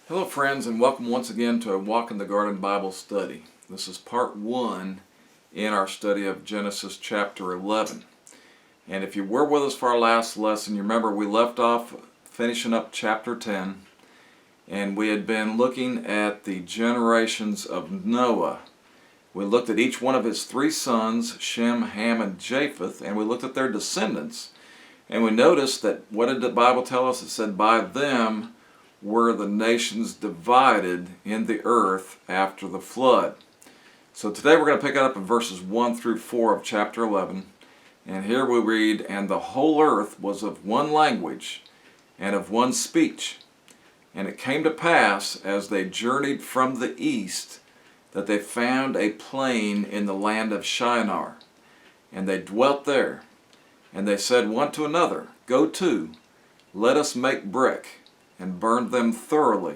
Hello friends, and welcome once again to a Walk in the Garden Bible study. This is part 1 in our study of Genesis chapter 11. And if you were with us for our last lesson, you remember we left off finishing up chapter 10, and we had been looking at the generations of Noah. We looked at each one of his 3 sons, Shem, Ham, and Japheth, and we looked at their descendants. And we noticed that, what did the Bible tell us? It said, by them were the nations divided in the earth after the flood. So today we're going to pick it up in verses 1 through 4 of chapter 11. And here we read, "And the whole earth was of one language and of one speech. And it came to pass, as they journeyed from the east, that they found a plain in the land of Shinar. And they dwelt there. And they said one to another, Go to, let us make brick, and burned them thoroughly.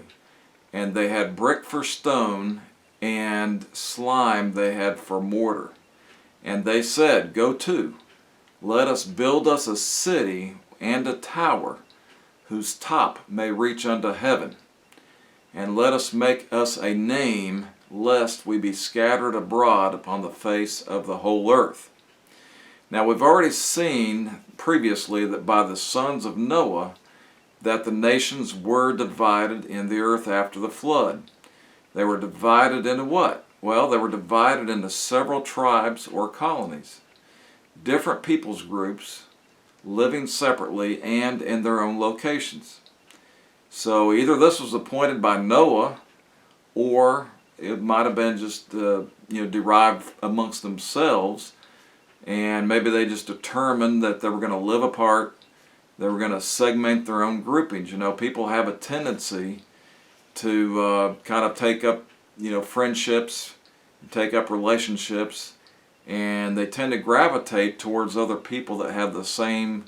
And they had brick for stone, and slime they had for mortar. And they said, Go to, let us build us a city and a tower, whose top may reach unto heaven. And let us make us a name, lest we be scattered abroad upon the face of the whole earth." Now we've already seen previously that by the sons of Noah, that the nations were divided in the earth after the flood. They were divided into what? Well, they were divided into several tribes or colonies. Different peoples groups living separately and in their own locations. So either this was appointed by Noah, or it might have been just derived amongst themselves, and maybe they just determined that they were going to live apart. They were going to segment their own groupings. You know, people have a tendency to kind of take up, friendships, take up relationships, and they tend to gravitate towards other people that have the same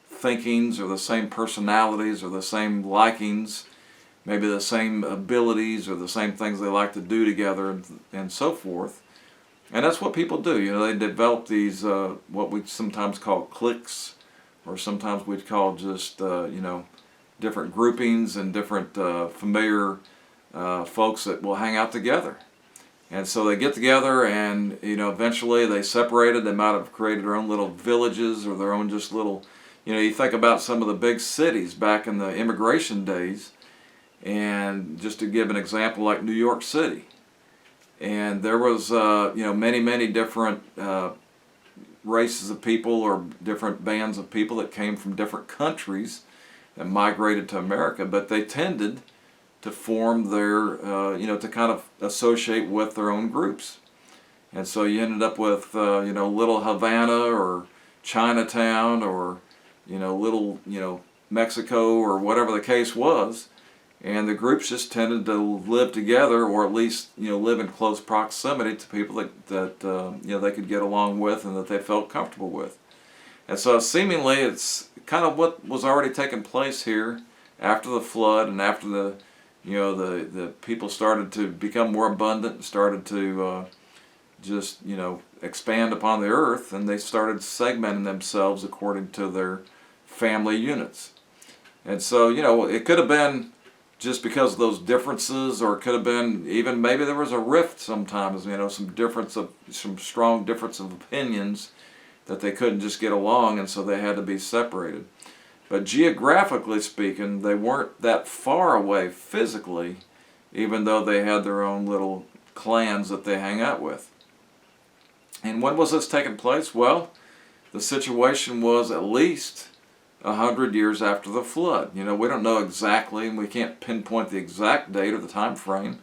thinkings or the same personalities or the same likings, maybe the same abilities or the same things they like to do together, and so forth. And that's what people do. They develop these, what we sometimes call cliques, or sometimes we'd call just, different groupings and different familiar folks that will hang out together. And so they get together and, eventually they separated. They might have created their own little villages or their own just little, you think about some of the big cities back in the immigration days. And just to give an example, like New York City. And there was, many different races of people or different bands of people that came from different countries that migrated to America, but they tended to form their, to kind of associate with their own groups. And so you ended up with, little Havana or Chinatown or, little, Mexico or whatever the case was. And the groups just tended to live together, or at least live in close proximity to people that they could get along with and that they felt comfortable with. And so seemingly it's kind of what was already taking place here after the flood, and after the people started to become more abundant and started to just expand upon the earth, and they started segmenting themselves according to their family units. And so it could have been just because of those differences, or it could have been even maybe there was a rift sometimes, some strong difference of opinions that they couldn't just get along, and so they had to be separated. But geographically speaking, they weren't that far away physically, even though they had their own little clans that they hang out with. And when was this taking place? Well, the situation was at least 100 years after the flood. We don't know exactly, and we can't pinpoint the exact date or the time frame,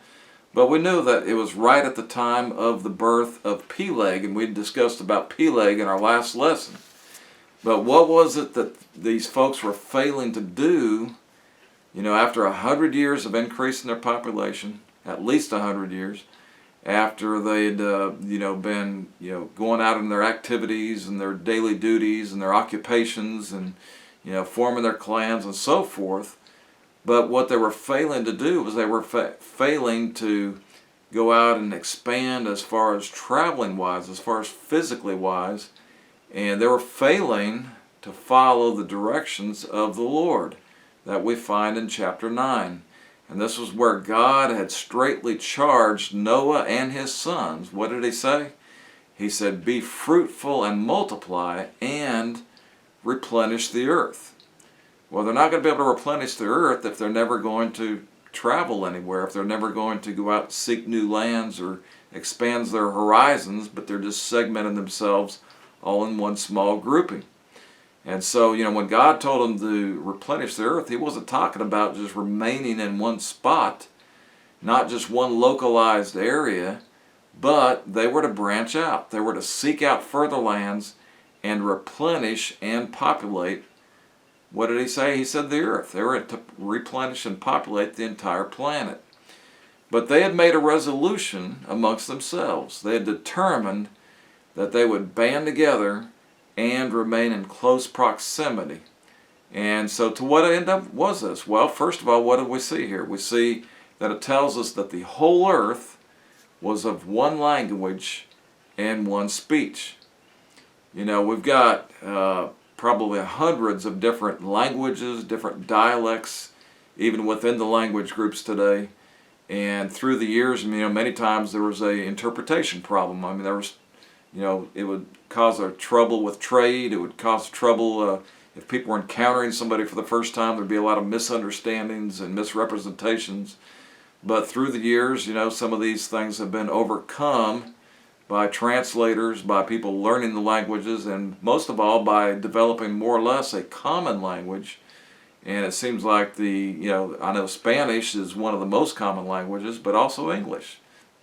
but we knew that it was right at the time of the birth of Peleg, and we discussed about Peleg in our last lesson. But what was it that these folks were failing to do, after 100 years of increase in their population, at least 100 years, after they'd been going out in their activities and their daily duties and their occupations and forming their clans and so forth. But what they were failing to do was they were failing to go out and expand as far as traveling wise, as far as physically wise, and they were failing to follow the directions of the Lord that we find in chapter 9. And this was where God had straightly charged Noah and his sons. What did he say? He said, be fruitful and multiply and replenish the earth. Well, they're not going to be able to replenish the earth if they're never going to travel anywhere, if they're never going to go out and seek new lands or expand their horizons, but they're just segmenting themselves all in one small grouping. And so, when God told them to replenish the earth, he wasn't talking about just remaining in one spot, not just one localized area, but they were to branch out. They were to seek out further lands and replenish and populate. What did he say? He said the earth. They were to replenish and populate the entire planet. But they had made a resolution amongst themselves. They had determined that they would band together and remain in close proximity. And so to what end up was this? Well, first of all, what do we see here? We see that it tells us that the whole earth was of one language and one speech. We've got probably hundreds of different languages, different dialects, even within the language groups today. And through the years, many times there was a interpretation problem. There was, it would cause a trouble with trade. It would cause trouble if people were encountering somebody for the first time. There'd be a lot of misunderstandings and misrepresentations. But through the years, some of these things have been overcome by translators, by people learning the languages, and most of all by developing more or less a common language. And it seems like I know Spanish is one of the most common languages, but also English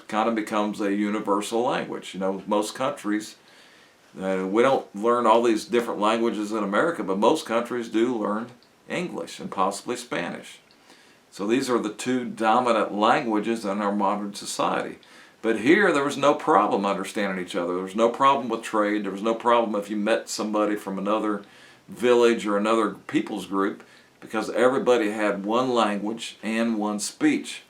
kind of becomes a universal language. Most countries, we don't learn all these different languages in America, but most countries do learn English and possibly Spanish. So these are the two dominant languages in our modern society. But here there was no problem understanding each other. There was no problem with trade. There was no problem if you met somebody from another village or another people's group, because everybody had one language and one speech.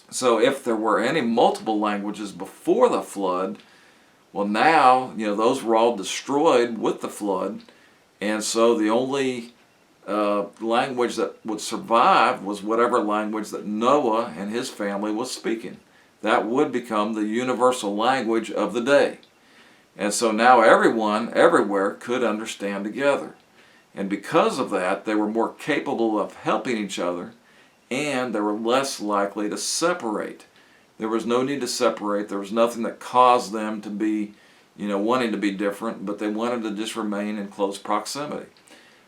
So if there were any multiple languages before the flood, well now, those were all destroyed with the flood. And so the only language that would survive was whatever language that Noah and his family was speaking. That would become the universal language of the day. And so now everyone, everywhere, could understand together. And because of that, they were more capable of helping each other, and they were less likely to separate. There was no need to separate. There was nothing that caused them to be, wanting to be different, but they wanted to just remain in close proximity.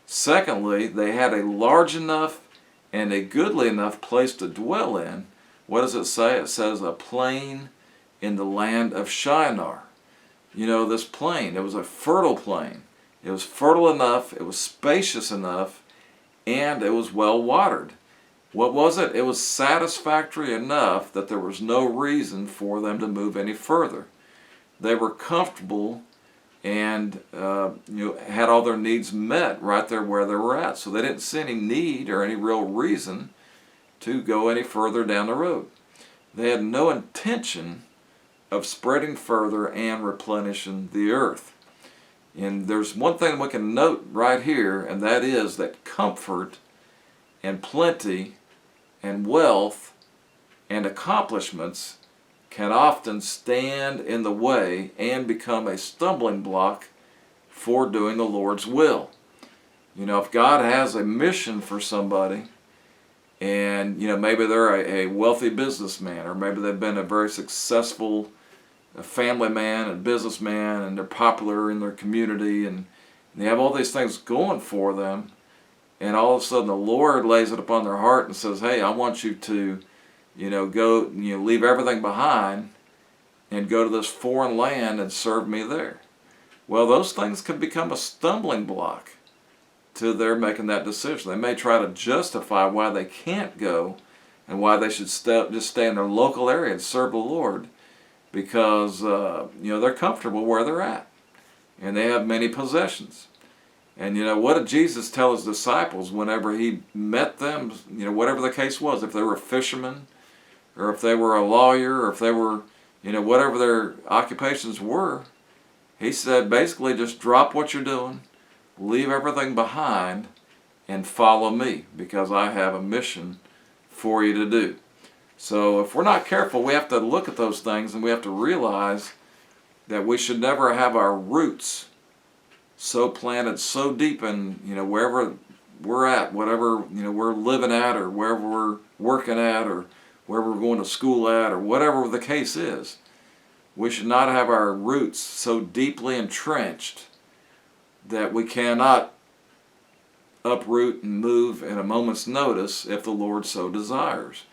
Secondly, they had a large enough and a goodly enough place to dwell in. What does it say? It says a plain in the land of Shinar. This plain, it was a fertile plain. It was fertile enough, it was spacious enough, and it was well watered. What was it? It was satisfactory enough that there was no reason for them to move any further. They were comfortable and had all their needs met right there where they were at. So they didn't see any need or any real reason to go any further down the road. They had no intention of spreading further and replenishing the earth. And there's one thing we can note right here, and that is that comfort and plenty and wealth and accomplishments can often stand in the way and become a stumbling block for doing the Lord's will. If God has a mission for somebody, and maybe they're a wealthy businessman, or maybe they've been a very successful family man and businessman, and they're popular in their community, and they have all these things going for them, and all of a sudden the Lord lays it upon their heart and says, hey, I want you to go, leave everything behind and go to this foreign land and serve me there. Well, those things can become a stumbling block to their making that decision. They may try to justify why they can't go and why they should just stay in their local area and serve the Lord, because they're comfortable where they're at and they have many possessions. And what did Jesus tell his disciples whenever he met them? Whatever the case was, if they were fishermen, or if they were a lawyer, or if they were whatever their occupations were, he said basically just drop what you're doing, leave everything behind, and follow me, because I have a mission for you to do. So if we're not careful, we have to look at those things, and we have to realize that we should never have our roots so planted so deep in, wherever we're at, whatever, we're living at, or wherever we're working at, or wherever we're going to school at, or whatever the case is. We should not have our roots so deeply entrenched that we cannot uproot and move at a moment's notice if the Lord so desires.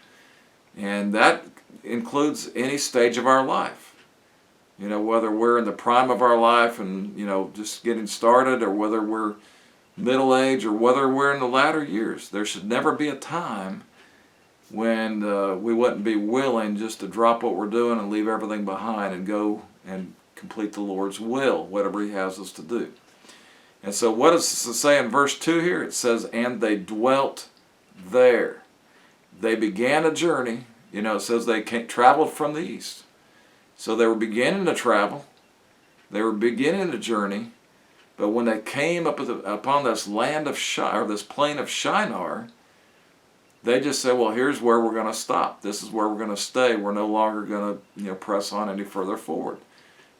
And that includes any stage of our life. Whether we're in the prime of our life and, just getting started, or whether we're middle age, or whether we're in the latter years. There should never be a time when we wouldn't be willing just to drop what we're doing and leave everything behind and go and complete the Lord's will, whatever He has us to do. And so what does it say in verse 2 here? It says, and they dwelt there. They began a journey. It says they traveled from the east. So they were beginning to travel. They were beginning a journey. But when they came up upon this land of Shinar, or this plain of Shinar, they just said, well, here's where we're going to stop. This is where we're going to stay. We're no longer going to press on any further forward.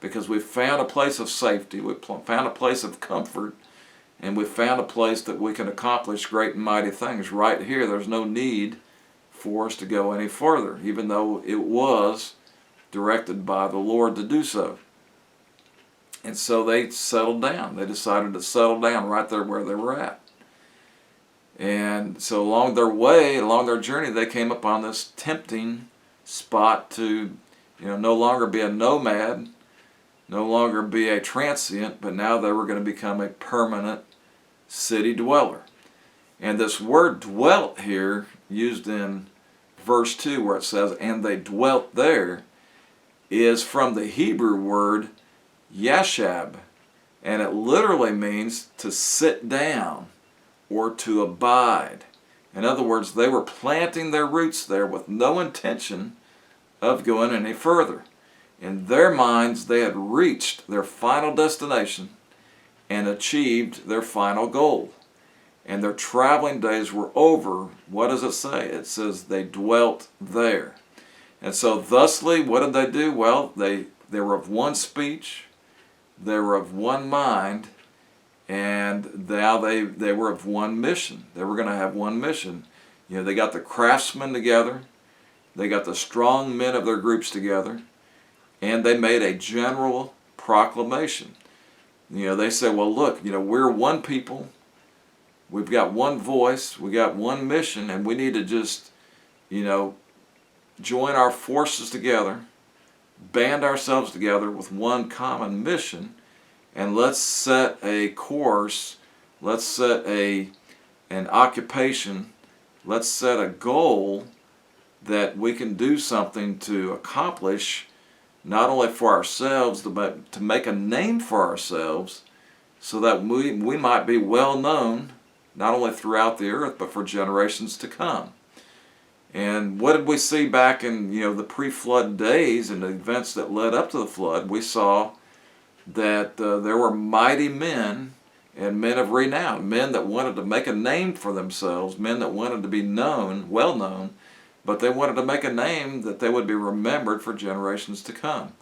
Because we've found a place of safety. We've found a place of comfort. And we've found a place that we can accomplish great and mighty things right here. There's no need for us to go any further, even though it was directed by the Lord to do so. And so they settled down. They decided to settle down right there where they were at. And so along their way, along their journey, they came upon this tempting spot to, no longer be a nomad, no longer be a transient, but now they were going to become a permanent city dweller. And this word dwelt here, used in verse 2 where it says, and they dwelt there, is from the Hebrew word yashab, and it literally means to sit down or to abide. In other words, they were planting their roots there with no intention of going any further. In their minds, they had reached their final destination and achieved their final goal. And their traveling days were over. What does it say? It says they dwelt there. And so thusly, what did they do? Well, they were of one speech, they were of one mind, and now they were of one mission. They were going to have one mission. They got the craftsmen together, they got the strong men of their groups together, and they made a general proclamation. They said, well, look, we're one people, we've got one voice, we got one mission, and we need to just, join our forces together, band ourselves together with one common mission, and let's set a course, let's set an occupation, let's set a goal that we can do something to accomplish, not only for ourselves, but to make a name for ourselves, so that we might be well known, not only throughout the earth, but for generations to come. And what did we see back in the pre-flood days and the events that led up to the flood? We saw that there were mighty men and men of renown, men that wanted to make a name for themselves, men that wanted to be known, well known, but they wanted to make a name that they would be remembered for generations to come.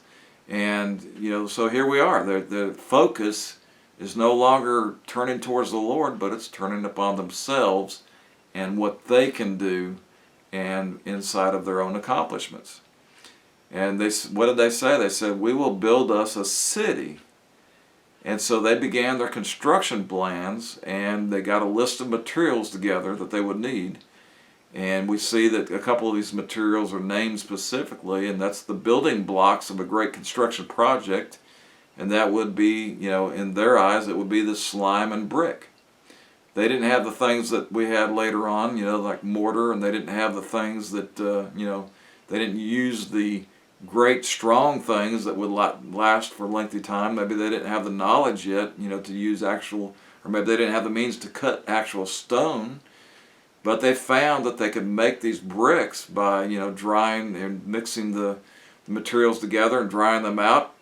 And so here we are. The focus is no longer turning towards the Lord, but it's turning upon themselves and what they can do and inside of their own accomplishments. And what did they say? They said, we will build us a city. And so they began their construction plans, and they got a list of materials together that they would need. And we see that a couple of these materials are named specifically, and that's the building blocks of a great construction project. And that would be, in their eyes, it would be the slime and brick. They didn't have the things that we had later on, like mortar, and they didn't have the things that, they didn't use the great strong things that would last for a lengthy time. Maybe they didn't have the knowledge yet, to use actual, or maybe they didn't have the means to cut actual stone. But they found that they could make these bricks by, drying and mixing the materials together and drying them out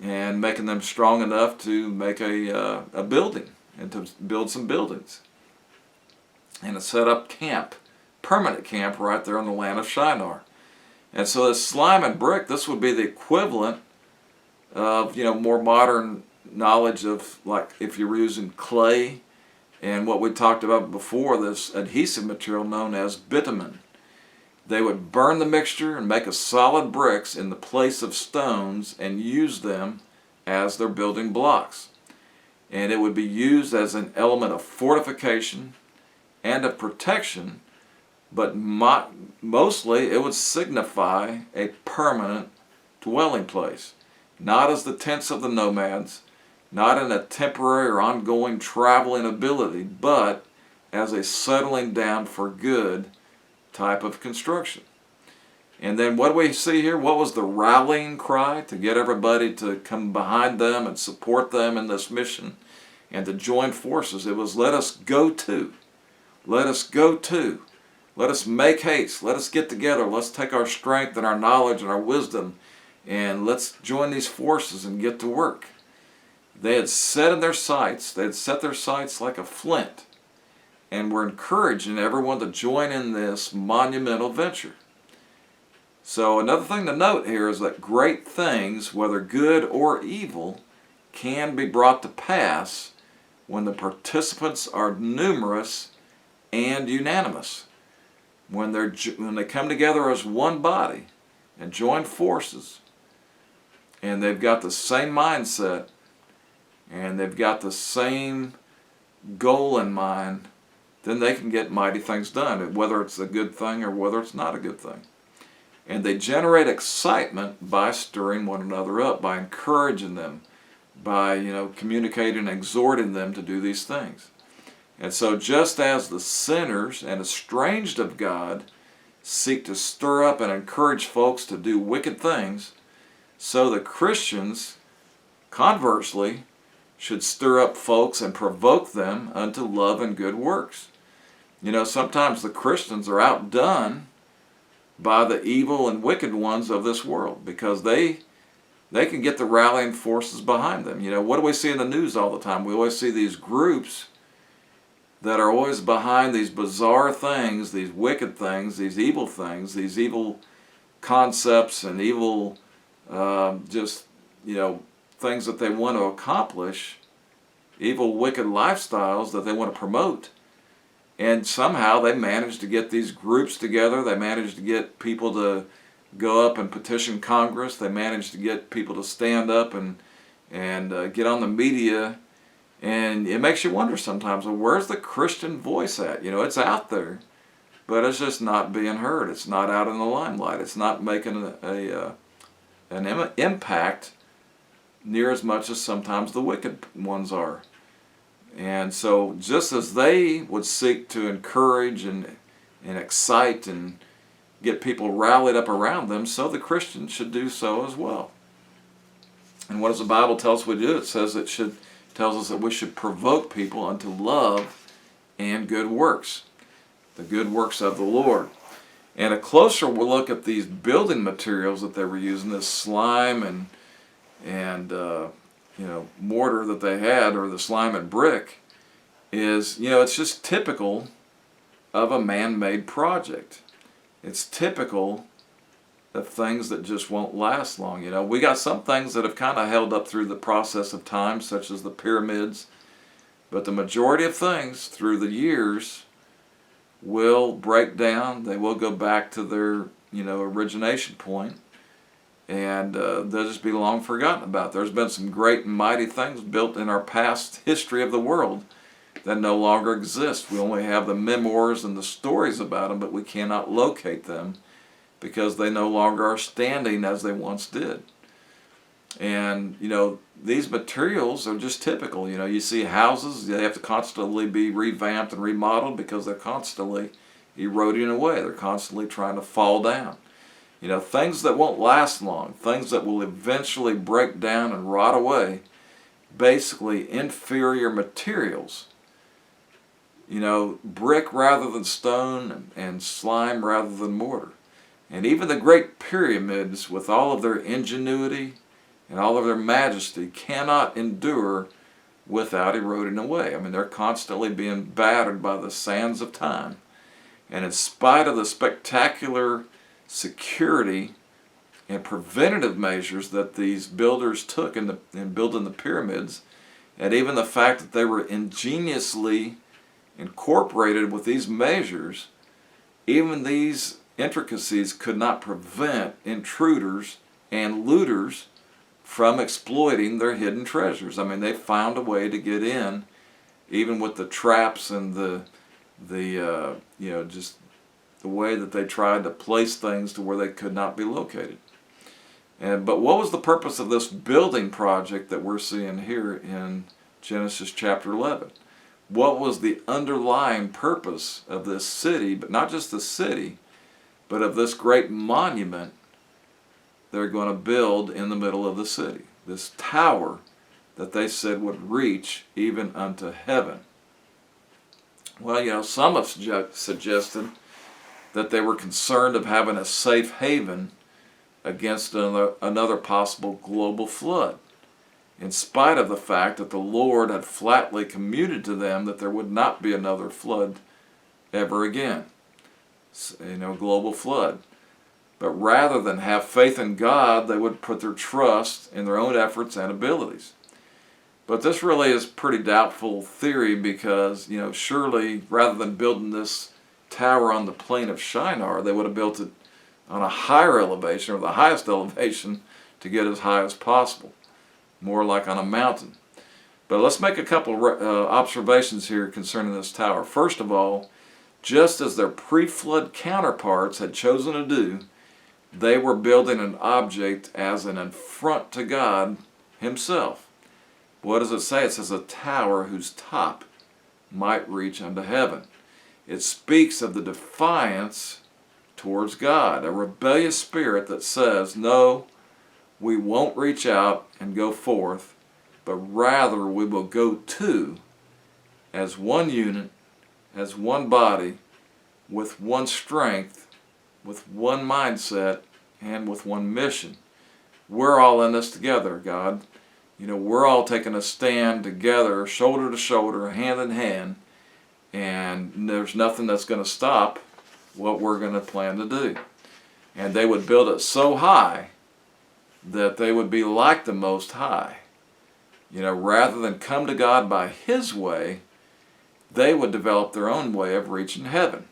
and making them strong enough to make a building and to build some buildings and to set up camp permanent camp right there in the land of Shinar. And so this slime and brick, this would be the equivalent of, more modern knowledge of, like, if you were using clay and what we talked about before, this adhesive material known as bitumen. They would burn the mixture and make a solid bricks in the place of stones and use them as their building blocks. And it would be used as an element of fortification and of protection, but mostly it would signify a permanent dwelling place, not as the tents of the nomads, not in a temporary or ongoing traveling ability, but as a settling down for good type of construction. And then what do we see here? What was the rallying cry to get everybody to come behind them and support them in this mission and to join forces? It was, let us go to. Let us go to. Let us make haste. Let us get together. Let's take our strength and our knowledge and our wisdom and let's join these forces and get to work. They had set in their sights. They had set their sights like a flint and were encouraging everyone to join in this monumental venture. So another thing to note here is that great things, whether good or evil, can be brought to pass when the participants are numerous and unanimous. When they come together as one body and join forces, and they've got the same mindset, and they've got the same goal in mind, then they can get mighty things done, whether it's a good thing or whether it's not a good thing. And they generate excitement by stirring one another up, by encouraging them, by communicating and exhorting them to do these things. And so just as the sinners and estranged of God seek to stir up and encourage folks to do wicked things, so the Christians, conversely, should stir up folks and provoke them unto love and good works. Sometimes the Christians are outdone by the evil and wicked ones of this world because they can get the rallying forces behind them. What do we see in the news all the time? We always see these groups that are always behind these bizarre things, these wicked things, these evil concepts and evil things that they want to accomplish, evil, wicked lifestyles that they want to promote. And somehow they manage to get these groups together. They manage to get people to go up and petition Congress. They manage to get people to stand up and get on the media. And it makes you wonder sometimes, well, where's the Christian voice at? It's out there, but it's just not being heard. It's not out in the limelight. It's not making an impact near as much as sometimes the wicked ones are. And so just as they would seek to encourage and excite and get people rallied up around them, so the Christians should do so as well. And what does the Bible tell us we do? It says tells us that we should provoke people unto love and good works, the good works of the Lord. And a closer look at these building materials that they were using, this slime and mortar that they had, or the slime and brick, is, it's just typical of a man-made project. It's typical of things that just won't last long. We got some things that have kind of held up through the process of time, such as the pyramids, but the majority of things through the years will break down. They will go back to their origination point, and they'll just be long forgotten about. There's been some great and mighty things built in our past history of the world that no longer exist. We only have the memoirs and the stories about them, but we cannot locate them because they no longer are standing as they once did. And these materials are just typical. You see houses, they have to constantly be revamped and remodeled because they're constantly eroding away. They're constantly trying to fall down. Things that won't last long, things that will eventually break down and rot away, basically inferior materials. Brick rather than stone and slime rather than mortar. And even the great pyramids, with all of their ingenuity and all of their majesty, cannot endure without eroding away. They're constantly being battered by the sands of time. And in spite of the spectacular security and preventative measures that these builders took in building the pyramids, and even the fact that they were ingeniously incorporated with these measures, even these intricacies could not prevent intruders and looters from exploiting their hidden treasures. I mean, they found a way to get in, even with the traps and just the way that they tried to place things to where they could not be located. But what was the purpose of this building project that we're seeing here in Genesis chapter 11? What was the underlying purpose of this city, but not just the city, but of this great monument they're going to build in the middle of the city? This tower that they said would reach even unto heaven. Well, some have suggested that they were concerned of having a safe haven against another possible global flood, in spite of the fact that the Lord had flatly communicated to them that there would not be another flood ever again, global flood. But rather than have faith in God, they would put their trust in their own efforts and abilities. But this really is pretty doubtful theory because, surely rather than building this tower on the plain of Shinar, they would have built it on a higher elevation, or the highest elevation, to get as high as possible, more like on a mountain. But let's make a couple of observations here concerning this tower. First of all, just as their pre-flood counterparts had chosen to do, they were building an object as an affront to God Himself. What does it say? It says a tower whose top might reach unto heaven. It speaks of the defiance towards God, a rebellious spirit that says, no, we won't reach out and go forth, but rather we will go to, as one unit, as one body, with one strength, with one mindset, and with one mission. We're all in this together, God. We're all taking a stand together, shoulder to shoulder, hand in hand, and there's nothing that's going to stop what we're going to plan to do. And they would build it so high that they would be like the Most High. Rather than come to God by His way, they would develop their own way of reaching heaven.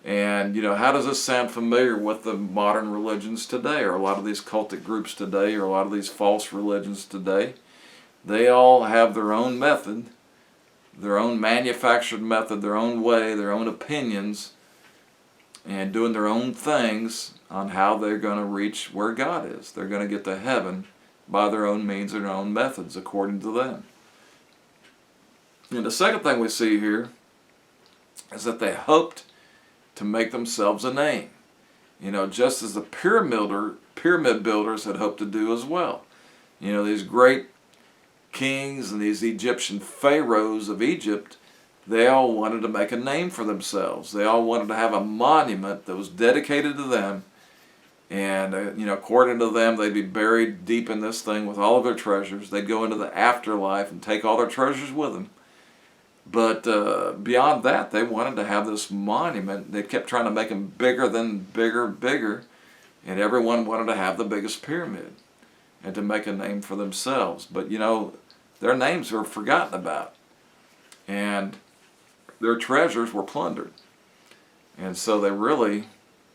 And, how does this sound familiar with the modern religions today, or a lot of these cultic groups today, or a lot of these false religions today? They all have their own method, their own manufactured method, their own way, their own opinions, and doing their own things on how they're going to reach where God is. They're going to get to heaven by their own means and their own methods, according to them. And the second thing we see here is that they hoped to make themselves a name. Just as the pyramid builders had hoped to do as well. These great kings and these Egyptian pharaohs of Egypt, they all wanted to make a name for themselves. They all wanted to have a monument that was dedicated to them. And, according to them, they'd be buried deep in this thing with all of their treasures. They'd go into the afterlife and take all their treasures with them. But beyond that, they wanted to have this monument. They kept trying to make them bigger than bigger. And everyone wanted to have the biggest pyramid and to make a name for themselves. But, their names were forgotten about. And their treasures were plundered. And so they really,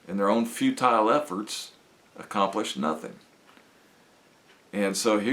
in their own futile efforts, accomplished nothing. And so here